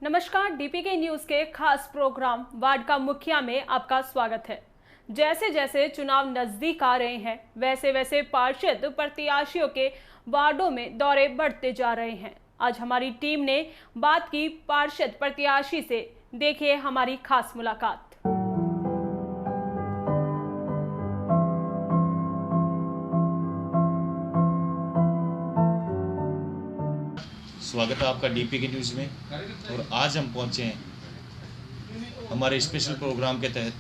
नमस्कार, DPK news के खास प्रोग्राम वार्ड का मुखिया में आपका स्वागत है। जैसे जैसे चुनाव नजदीक आ रहे हैं, वैसे वैसे पार्षद प्रत्याशियों के वार्डों में दौरे बढ़ते जा रहे हैं। आज हमारी टीम ने बात की पार्षद प्रत्याशी से, देखिए हमारी खास मुलाकात। स्वागत है आपका डीपीके न्यूज़ में। और आज हम पहुंचे हैं हमारे स्पेशल प्रोग्राम के तहत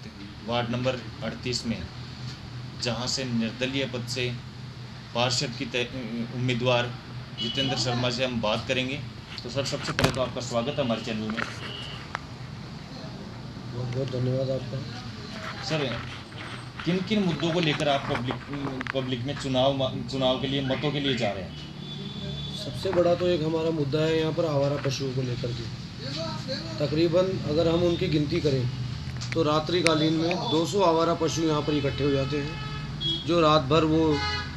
वार्ड नंबर 38 में, जहां से निर्दलीय पद से पार्षद की उम्मीदवार जितेंद्र शर्मा से हम बात करेंगे। तो सर, सबसे पहले तो आपका स्वागत है हमारे चैनल में। बहुत बहुत धन्यवाद आपका। सर, किन किन मुद्दों को लेकर आप पब्लिक में चुनाव के लिए मतों के लिए जा रहे हैं? सबसे बड़ा तो एक हमारा मुद्दा है यहाँ पर आवारा पशुओं को लेकर के। तकरीबन अगर हम उनकी गिनती करें तो रात्रिकालीन में 200 आवारा पशु यहाँ पर इकट्ठे हो जाते हैं, जो रात भर वो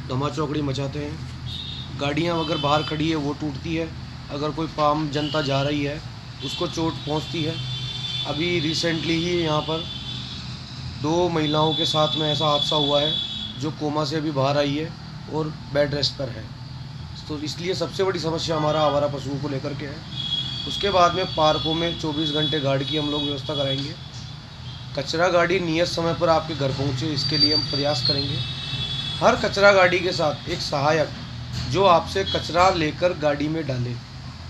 धमा चौकड़ी मचाते हैं। गाड़ियाँ अगर बाहर खड़ी है वो टूटती है, अगर कोई आम जनता जा रही है उसको चोट पहुँचती है। अभी रिसेंटली ही यहाँ पर 2 महिलाओं के साथ में ऐसा हादसा हुआ है जो कोमा से अभी बाहर आई है और बेड रेस्ट पर है। तो इसलिए सबसे बड़ी समस्या हमारा आवारा पशुओं को लेकर के है। उसके बाद में पार्कों में 24 घंटे गार्ड की हम लोग व्यवस्था कराएंगे। कचरा गाड़ी नियत समय पर आपके घर पहुंचे, इसके लिए हम प्रयास करेंगे। हर कचरा गाड़ी के साथ एक सहायक जो आपसे कचरा लेकर गाड़ी में डाले,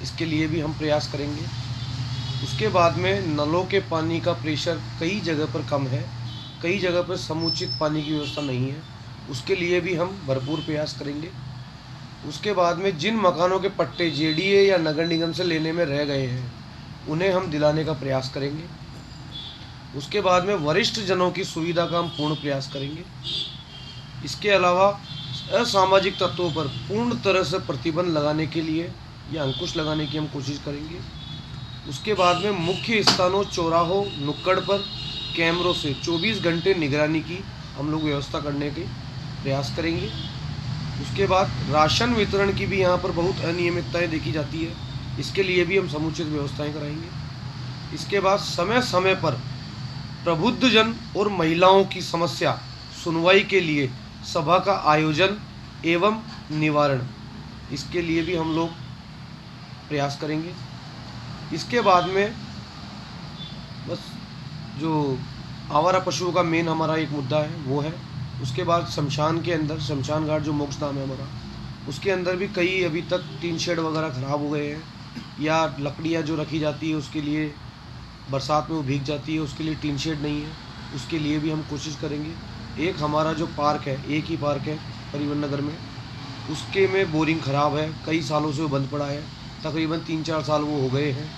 इसके लिए भी हम प्रयास करेंगे। उसके बाद में नलों के पानी का प्रेशर कई जगह पर कम है, कई जगह पर समुचित पानी की व्यवस्था नहीं है, उसके लिए भी हम भरपूर प्रयास करेंगे। उसके बाद में जिन मकानों के पट्टे जेडीए या नगर निगम से लेने में रह गए हैं, उन्हें हम दिलाने का प्रयास करेंगे। उसके बाद में वरिष्ठ जनों की सुविधा का हम पूर्ण प्रयास करेंगे। इसके अलावा असामाजिक तत्वों पर पूर्ण तरह से प्रतिबंध लगाने के लिए या अंकुश लगाने की हम कोशिश करेंगे। उसके बाद में मुख्य स्थानों, चौराहों, नुक्कड़ पर कैमरों से 24 घंटे निगरानी की हम लोग व्यवस्था करने के प्रयास करेंगे। उसके बाद राशन वितरण की भी यहाँ पर बहुत अनियमितताएं देखी जाती है, इसके लिए भी हम समुचित व्यवस्थाएं कराएंगे। इसके बाद समय समय पर प्रबुद्धजन और महिलाओं की समस्या सुनवाई के लिए सभा का आयोजन एवं निवारण, इसके लिए भी हम लोग प्रयास करेंगे। इसके बाद में बस जो आवारा पशुओं का मेन हमारा एक मुद्दा है वो है। उसके बाद शमशान के अंदर, शमशान घाट जो मोक्ष धाम है हमारा, उसके अंदर भी कई अभी तक टीन शेड वगैरह ख़राब हो गए हैं, या लकड़ियाँ जो रखी जाती है उसके लिए बरसात में वो भीग जाती है, उसके लिए टीन शेड नहीं है, उसके लिए भी हम कोशिश करेंगे। एक हमारा जो पार्क है, एक ही पार्क है परिवहन नगर में, उसके में बोरिंग ख़राब है, कई सालों से वो बंद पड़ा है, तकरीबन 3-4 साल वो हो गए हैं,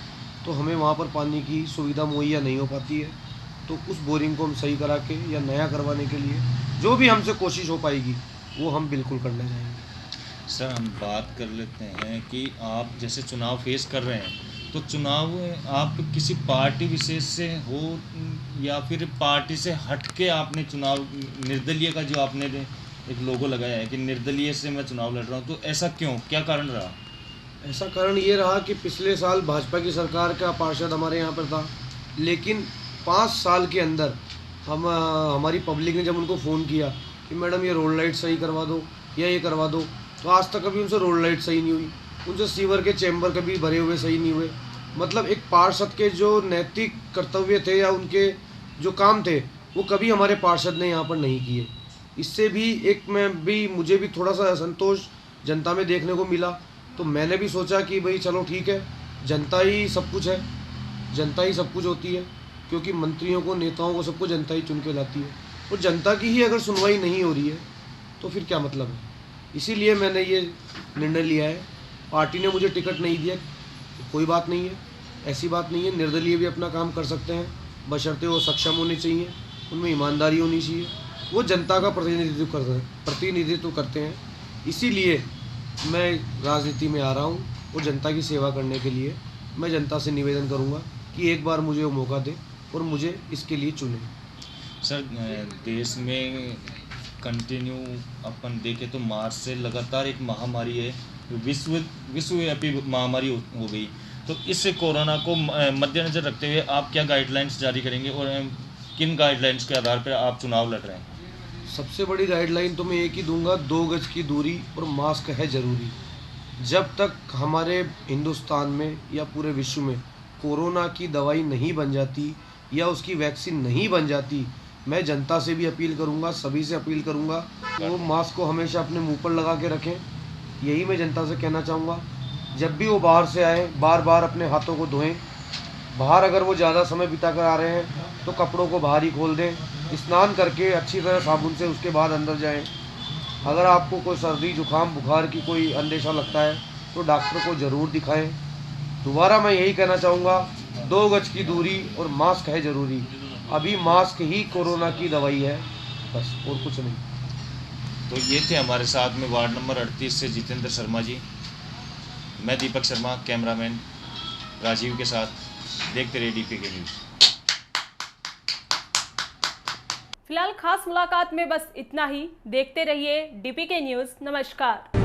तो हमें वहाँ पर पानी की सुविधा मुहैया नहीं हो पाती है। तो उस बोरिंग को हम सही करा के या नया करवाने के लिए जो भी हमसे कोशिश हो पाएगी वो हम बिल्कुल करने जाएंगे। सर, हम बात कर लेते हैं कि आप जैसे चुनाव फेस कर रहे हैं, तो चुनाव आप किसी पार्टी विशेष से हो या फिर पार्टी से हट के आपने चुनाव, निर्दलीय का जो आपने एक लोगो लगाया है कि निर्दलीय से मैं चुनाव लड़ रहा हूँ, तो ऐसा क्यों, क्या कारण रहा? ऐसा कारण ये रहा कि पिछले साल भाजपा की सरकार का पार्षद हमारे यहाँ पर था, लेकिन 5 साल के अंदर हमारी पब्लिक ने जब उनको फ़ोन किया कि मैडम ये रोड लाइट सही करवा दो या ये करवा दो, तो आज तक कभी उनसे रोड लाइट सही नहीं हुई, उनसे सीवर के चैम्बर कभी भरे हुए सही नहीं हुए। मतलब एक पार्षद के जो नैतिक कर्तव्य थे या उनके जो काम थे वो कभी हमारे पार्षद ने यहाँ पर नहीं किए। इससे भी मुझे भी थोड़ा सा असंतोष जनता में देखने को मिला। तो मैंने भी सोचा कि भाई चलो ठीक है, जनता ही सब कुछ है, जनता ही सब कुछ होती है, क्योंकि मंत्रियों को, नेताओं को, सबको जनता ही चुन के लाती है, और जनता की ही अगर सुनवाई नहीं हो रही है तो फिर क्या मतलब है। इसीलिए मैंने ये निर्णय लिया है। पार्टी ने मुझे टिकट नहीं दिया, कोई बात नहीं है, ऐसी बात नहीं है, निर्दलीय भी अपना काम कर सकते हैं, बशर्ते वो सक्षम होने चाहिए, उनमें ईमानदारी होनी चाहिए, वो जनता का प्रतिनिधित्व करते हैं। इसीलिए मैं राजनीति में आ रहा हूँ और जनता की सेवा करने के लिए मैं जनता से निवेदन करूँगा कि एक बार मुझे वो मौका दे और मुझे इसके लिए चुने। सर, देश में कंटिन्यू अपन देखें तो मार्च से लगातार एक महामारी है, विश्वव्यापी महामारी हो गई। तो इस कोरोना को मद्देनज़र रखते हुए आप क्या गाइडलाइंस जारी करेंगे और किन गाइडलाइंस के आधार पर आप चुनाव लड़ रहे हैं? सबसे बड़ी गाइडलाइन तो मैं एक ही दूंगा, 2 गज की दूरी और मास्क है ज़रूरी। जब तक हमारे हिंदुस्तान में या पूरे विश्व में कोरोना की दवाई नहीं बन जाती या उसकी वैक्सीन नहीं बन जाती, मैं जनता से भी अपील करूंगा, सभी से अपील करूंगा कि वो मास्क को हमेशा अपने मुंह पर लगा के रखें। यही मैं जनता से कहना चाहूँगा। जब भी वो बाहर से आए, बार बार अपने हाथों को धोएं। बाहर अगर वो ज़्यादा समय बिता कर आ रहे हैं तो कपड़ों को बाहर ही खोल दें, स्नान करके अच्छी तरह साबुन से उसके बाद अंदर जाएं। अगर आपको कोई सर्दी जुकाम बुखार की कोई अंदेशा लगता है तो डॉक्टर को ज़रूर दिखाएं। दोबारा मैं यही कहना चाहूँगा, 2 गज की दूरी और मास्क है ज़रूरी। अभी मास्क ही कोरोना की दवाई है, बस और कुछ नहीं। तो ये थे हमारे साथ में वार्ड नंबर 38 से जितेंद्र शर्मा जी। मैं दीपक शर्मा, कैमरामैन राजीव के साथ। देखते रहिए डीपीके न्यूज़। फिलहाल खास मुलाकात में बस इतना ही। देखते रहिए डीपीके न्यूज़। नमस्कार।